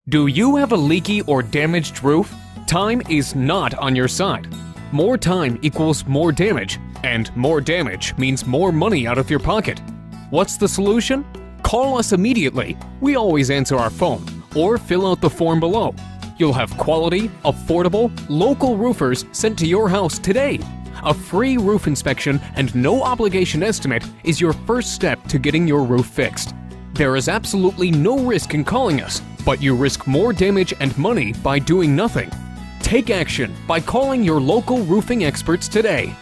Do you have a leaky or damaged roof? Time is not on your side. More time equals more damage, and more damage means more money out of your pocket. What's the solution? Call us immediately. We always answer our phone, or fill out the form below. You'll have quality, affordable, local roofers sent to your house today. A free roof inspection and no obligation estimate is your first step to getting your roof fixed. There is absolutely no risk in calling us, but you risk more damage and money by doing nothing. Take action by calling your local roofing experts today.